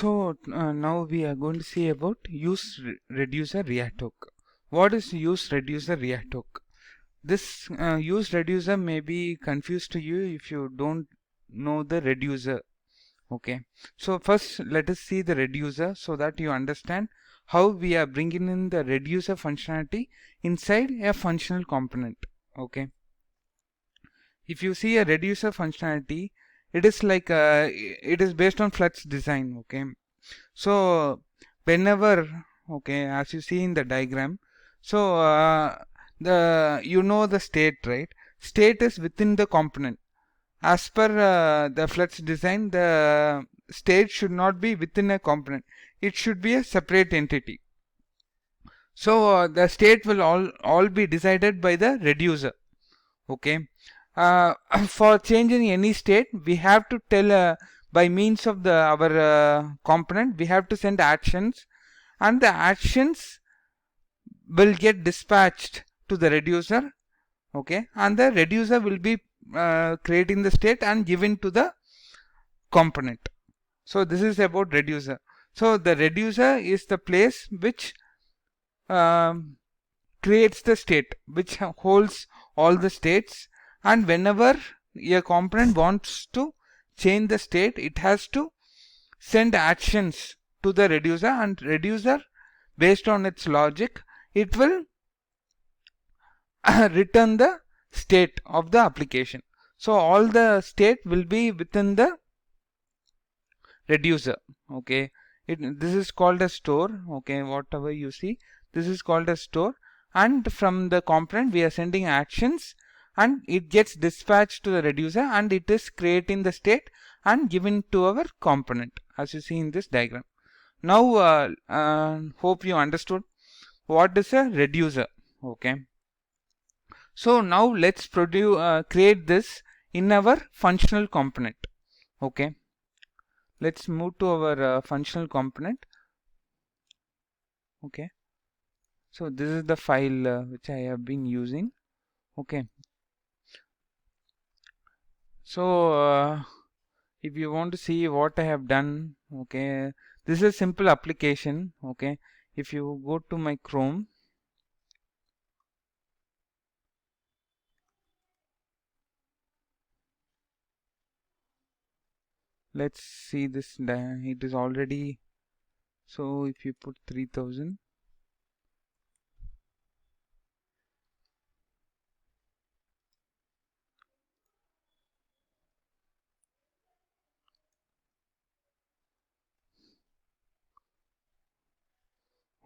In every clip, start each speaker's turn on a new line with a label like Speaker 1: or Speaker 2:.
Speaker 1: Now we are going to see about useReducer React hook. What is useReducer React hook? This useReducer may be confused to you if you don't know the reducer. Okay, so first let us see the reducer so that you understand how we are bringing in the reducer functionality inside a functional component. Okay, if you see a reducer functionality, it is like it is based on Flux design. Okay, so whenever, okay, as you see in the diagram, so the state, right? State is within the component. As per the Flux design, the state should not be within a component. It should be a separate entity. So the state will all be decided by the reducer. Okay. For changing any state, we have to tell by means of the our component, we have to send actions, and the actions will get dispatched to the reducer. Okay, and the reducer will be creating the state and given to the component. So this is about reducer. So the reducer is the place which creates the state, which holds all the states, and whenever a component wants to change the state, it has to send actions to the reducer, and reducer, based on its logic, it will return the state of the application. So all the state will be within the reducer. Okay, this is called a store. Okay, whatever you see, this is called a store, and from the component we are sending actions, and it gets dispatched to the reducer, and it is creating the state and given to our component, as you see in this diagram. Now hope you understood what is a reducer. Okay, so now let's create this in our functional component. Okay, let's move to our functional component. Okay, so this is the file which I have been using. Okay, so if you want to see what I have done, okay, this is a simple application. Okay, if you go to my Chrome, let's see this. It is already, so if you put 3000,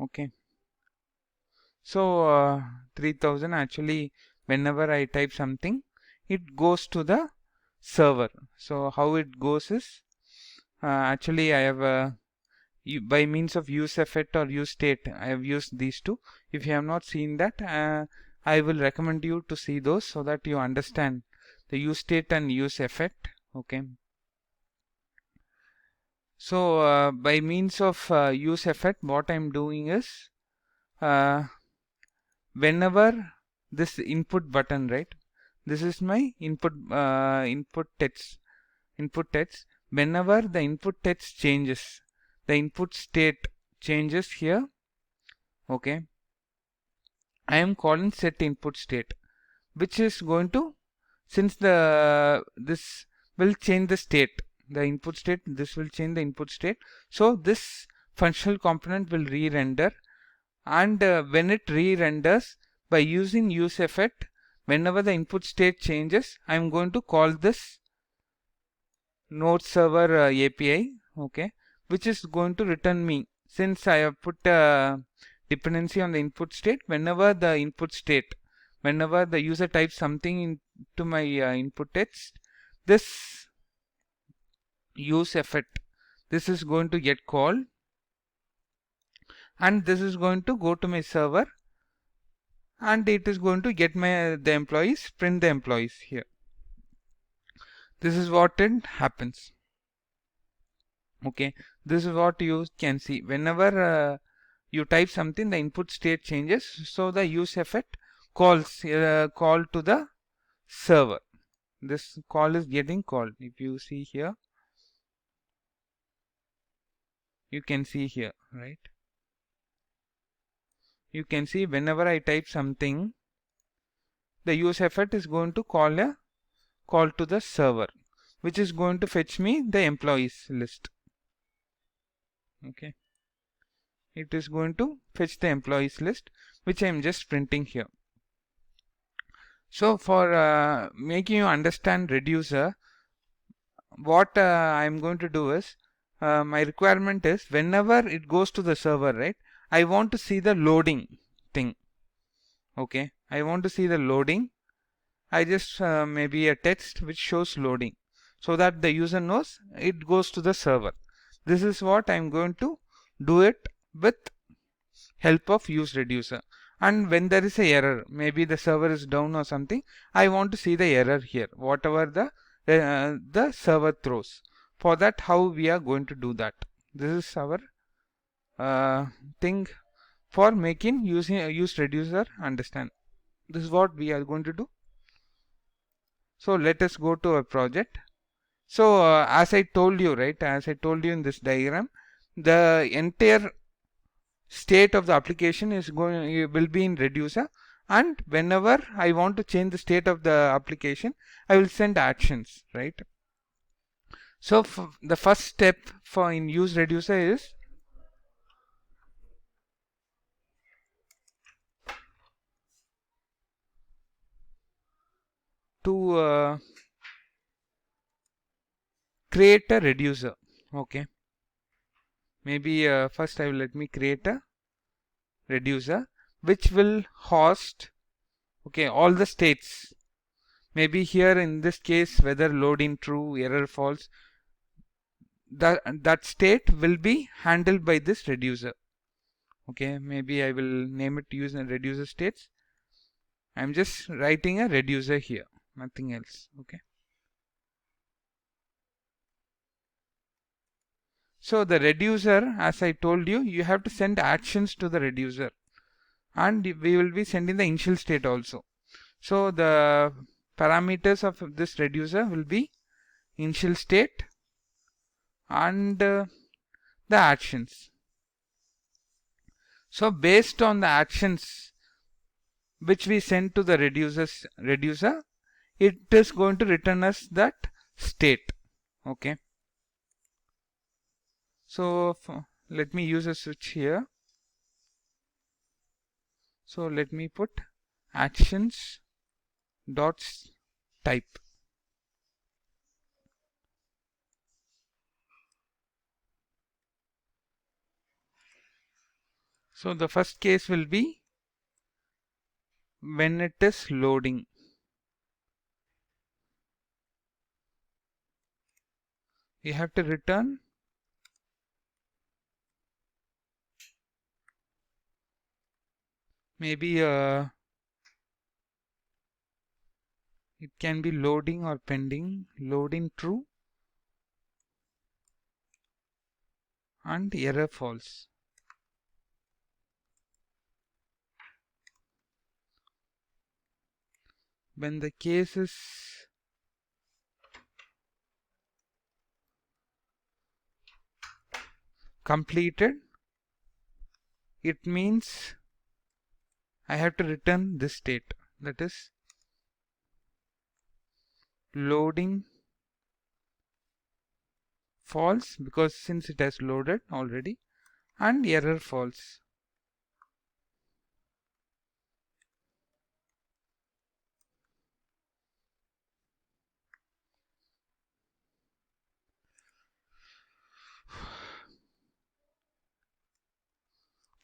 Speaker 1: okay, so 3000, actually whenever I type something, it goes to the server. So how it goes is, actually I have by means of UseEffect or useState, I have used these two. If you have not seen that, I will recommend you to see those so that you understand the useState and useEffect. Okay, so by means of useEffect, what I am doing is, whenever this input button, right, this is my input text. Whenever the input text changes, the input state changes here. Okay, I am calling set input state, which is going to, since this will change the state, the input state, this will change the input state. So this functional component will re-render, and when it re-renders, by using useEffect, whenever the input state changes, I am going to call this node server API, okay, which is going to return me, since I have put a dependency on the input state. Whenever the user types something into my input text, this useEffect, this is going to get called, and this is going to go to my server, and it is going to get the employees, print the employees here. This is what it happens. Okay, this is what you can see. Whenever you type something, the input state changes, so the useEffect calls call to the server. This call is getting called. If you see here, You can see here, right? You can see whenever I type something, the useEffect is going to call to the server, which is going to fetch me the employees list. Okay, it is going to fetch the employees list, which I am just printing here. So for making you understand reducer, what I am going to do is, my requirement is whenever it goes to the server, right, I want to see the loading thing. Okay, I want to see the loading. I just maybe a text which shows loading, so that the user knows it goes to the server. This is what I am going to do it with help of useReducer. And when there is a error, maybe the server is down or something, I want to see the error here, whatever the server throws. For that, how we are going to do that? This is our thing for making useReducer understand. This is what we are going to do. So let us go to a project. So as I told you, right, as I told you in this diagram, the entire state of the application is will be in reducer, and whenever I want to change the state of the application, I will send actions, right? So the first step for in useReducer is to create a reducer. Okay, maybe first I will let me create a reducer which will host, okay, all the states. Maybe here in this case, whether loading true, error false, that state will be handled by this reducer. Okay, maybe I will name it reducer states. I'm just writing a reducer here, nothing else. Okay, so the reducer, as I told you, you have to send actions to the reducer, and we will be sending the initial state also. So the parameters of this reducer will be initial state and the actions. So based on the actions which we send to the reducer, it is going to return us that state. Okay, so let me use a switch here. So let me put actions dot type. So the first case will be when it is loading. You have to return maybe it can be loading or pending, loading true and error false. When the case is completed, it means I have to return this state, that is loading false, because since it has loaded already, and error false.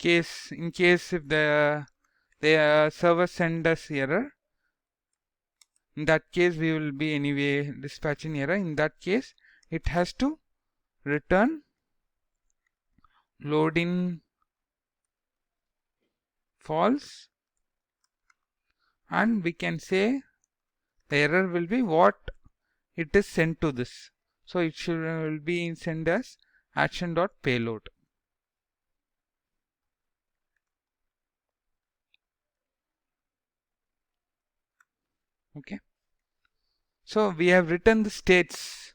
Speaker 1: In case if the server send us error, in that case we will be anyway dispatching error. In that case it has to return loading false, and we can say the error will be what it is sent to this. So it will be sent as action.payload. Okay, so we have written the states,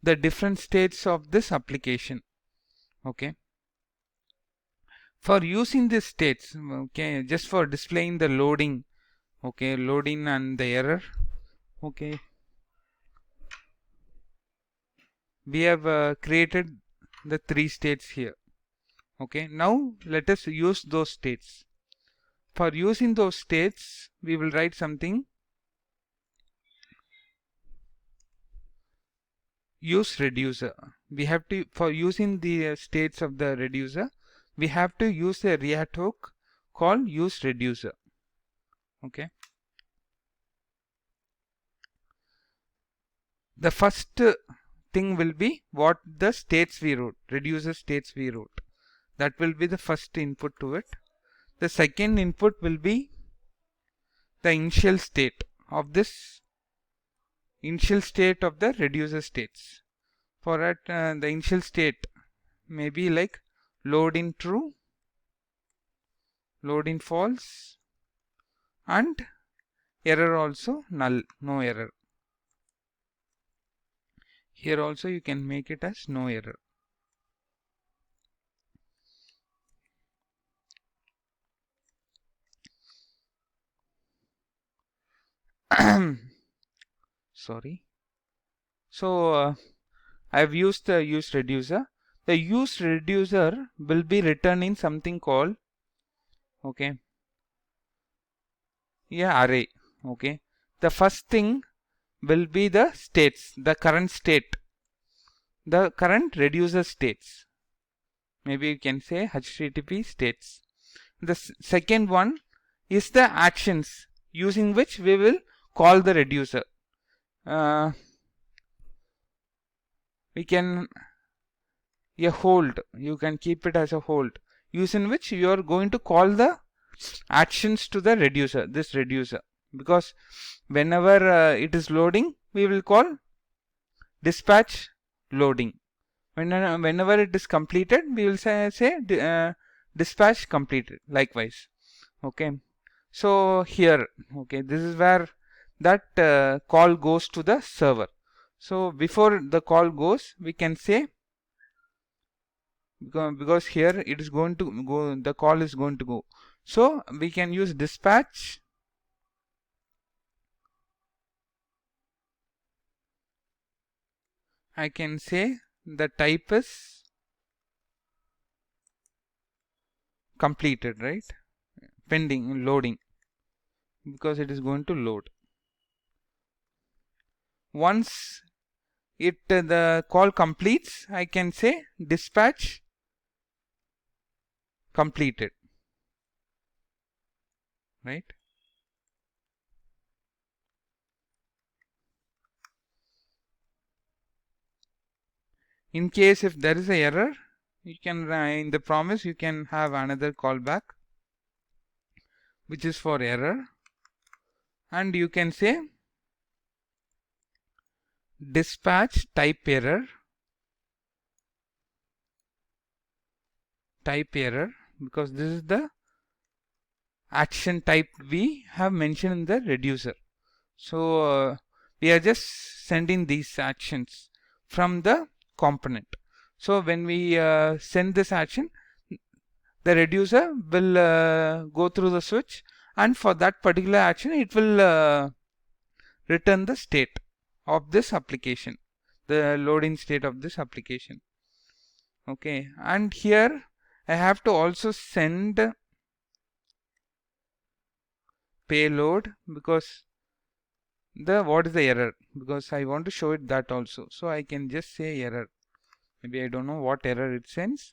Speaker 1: the different states of this application. Okay, For using these states, okay, just for displaying the loading, okay, loading and the error, okay, we have created the 3 states here. Okay, now let us use those states. For using those states, we will write something useReducer. We have to, for using the states of the reducer, we have to use a React hook called useReducer. Okay. The first thing will be what the states we wrote, reducer states we wrote. That will be the first input to it. The second input will be the initial state of this initial state of the reducer states. For it, the initial state may be like load in true, load in false, and error also null, no error. Here also you can make it as no error. Sorry. So I've used the useReducer. The useReducer will be returning something called, okay, yeah, array. Okay. The first thing will be the states, the current state, the current reducer states. Maybe you can say HTTP states. The second one is the actions using which we will call the reducer. We can a hold, you can keep it as a hold, using which you are going to call the actions to the reducer, this reducer, because whenever it is loading, we will call dispatch loading. Whenever it is completed, we will say dispatch completed, likewise. Okay, so here, okay, this is where that call goes to the server. So before the call goes, we can say, because here it is going to go, the call is going to go, so we can use dispatch I can say the type is completed, right? Pending loading, because it is going to load. Once the call completes, I can say dispatch completed, right? In case if there is a error, you can in the promise you can have another callback which is for error, and you can say dispatch type error because this is the action type we have mentioned in the reducer. So we are just sending these actions from the component. So when we send this action, the reducer will go through the switch, and for that particular action it will return the state of this application, the loading state of this application. Okay, and here I have to also send payload, because what is the error, because I want to show it that also. So I can just say error. Maybe I don't know what error it sends,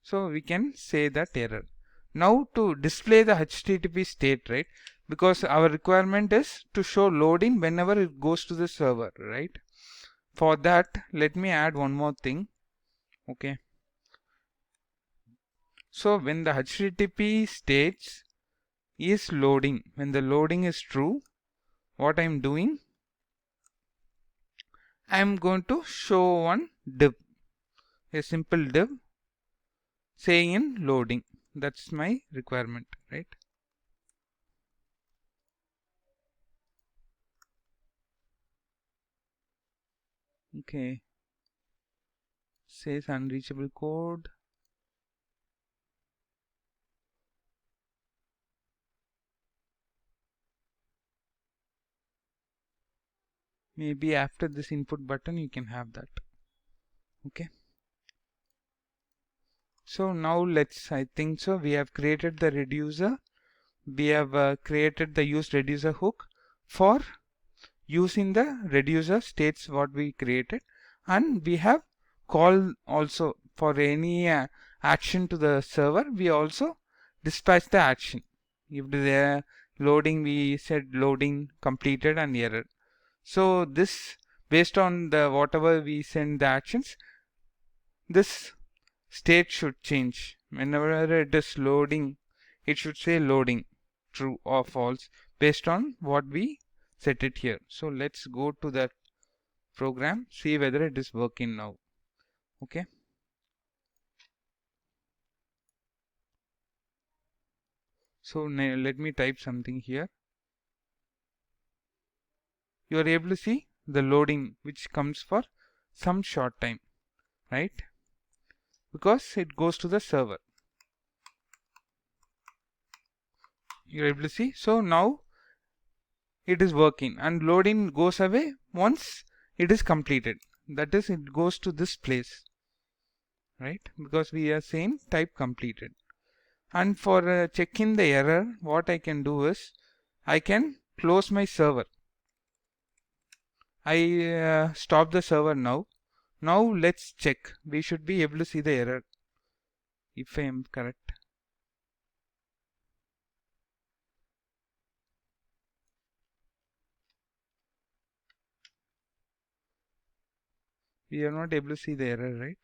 Speaker 1: so we can say that error. Now to display the HTTP state, right, because our requirement is to show loading whenever it goes to the server, right? For that, let me add one more thing. Okay, so when the HTTP states is loading, when the loading is true, what I'm doing, I'm going to show one div, a simple div saying in loading. That's my requirement, right? Okay, says unreachable code. maybe after this input button you can have that. Okay, so now I think so we have created the reducer, we have created the useReducer hook for using the reducer states what we created, and we have called also for any action to the server. We also dispatch the action. If the loading, we said loading completed and error. So this, based on the whatever we send the actions, this state should change. Whenever it is loading, it should say loading true or false based on what we set it here. So let's go to that program, see whether it is working now. Okay, so now let me type something here. You are able to see the loading which comes for some short time, right? Because it goes to the server. You're able to see. So now it is working and loading goes away once it is completed. That is, it goes to this place, right? Because we are saying type completed. And for checking the error, what I can do is I can close my server. I stop the server now. Now let's check. We should be able to see the error if I am correct. We are not able to see the error, right?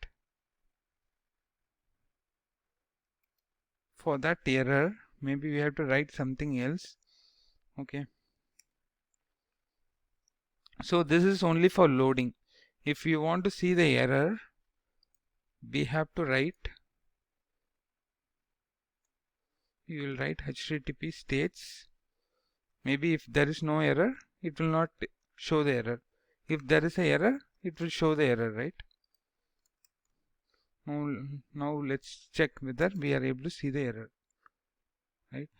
Speaker 1: For that error, maybe we have to write something else. Okay. So this is only for loading. If you want to see the error, we have to write, you will write http states. Maybe if there is no error, it will not show the error. If there is a error, it will show the error, right? Now let's check whether we are able to see the error, right?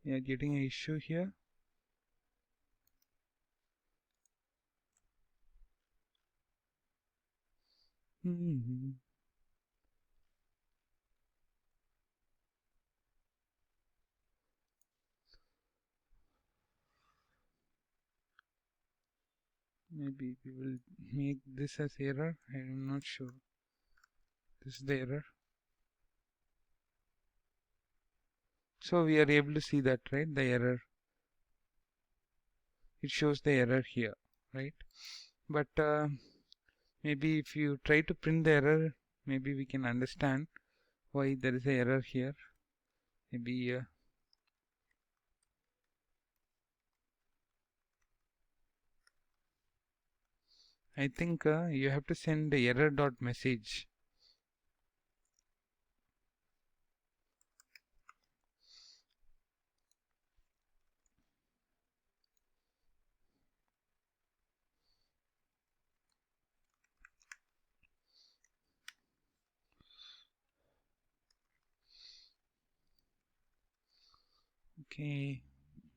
Speaker 1: We are getting an issue here. Maybe we will make this as error. I am not sure. This is the error. So we are able to see that, right? The error. It shows the error here, right? But maybe if you try to print the error, maybe we can understand why there is an error here. Maybe I think you have to send the error dot message. Okay,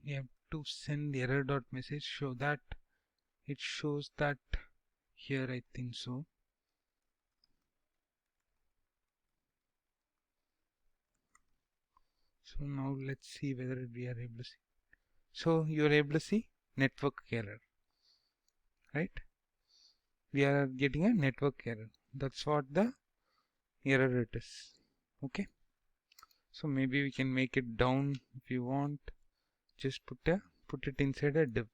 Speaker 1: you have to send the error dot message, show that it shows that here, I think so. So now let's see whether we are able to see. So you are able to see network error, right? We are getting a network error. That's what the error it is. Okay. So maybe we can make it down if you want. Just put it inside a div.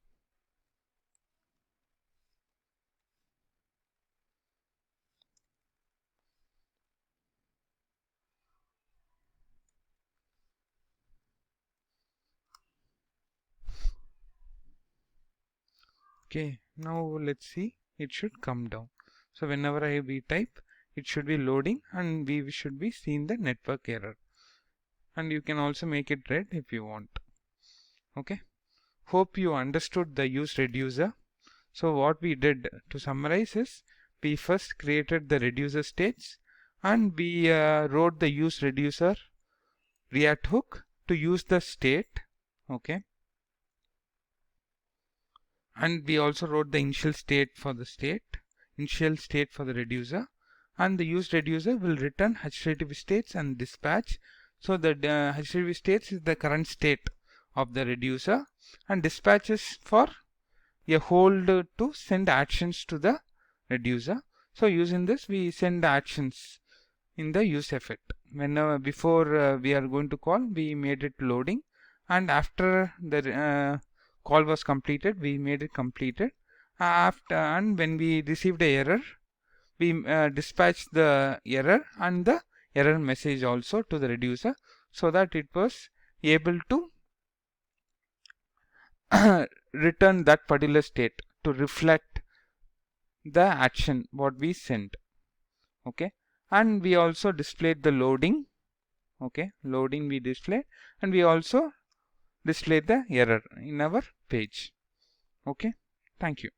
Speaker 1: Okay, now let's see, it should come down. So whenever we type, it should be loading and we should be seeing the network error. And you can also make it red if you want. Okay, hope you understood the useReducer. So what we did to summarize is, we first created the reducer states, and we wrote the useReducer React hook to use the state. Okay, and we also wrote the initial state for the reducer, and the useReducer will return HTTP states and dispatch. So the HTTP states is the current state of the reducer, and dispatches for a hold to send actions to the reducer. So using this, we send actions in the useEffect. Whenever before we are going to call, we made it loading, and after the call was completed, we made it completed. After, and when we received a error, we dispatched the error and the error message also to the reducer, so that it was able to return that particular state to reflect the action what we sent. Okay, and we also displayed the loading. Okay, loading we display, and we also display the error in our page. Okay, thank you.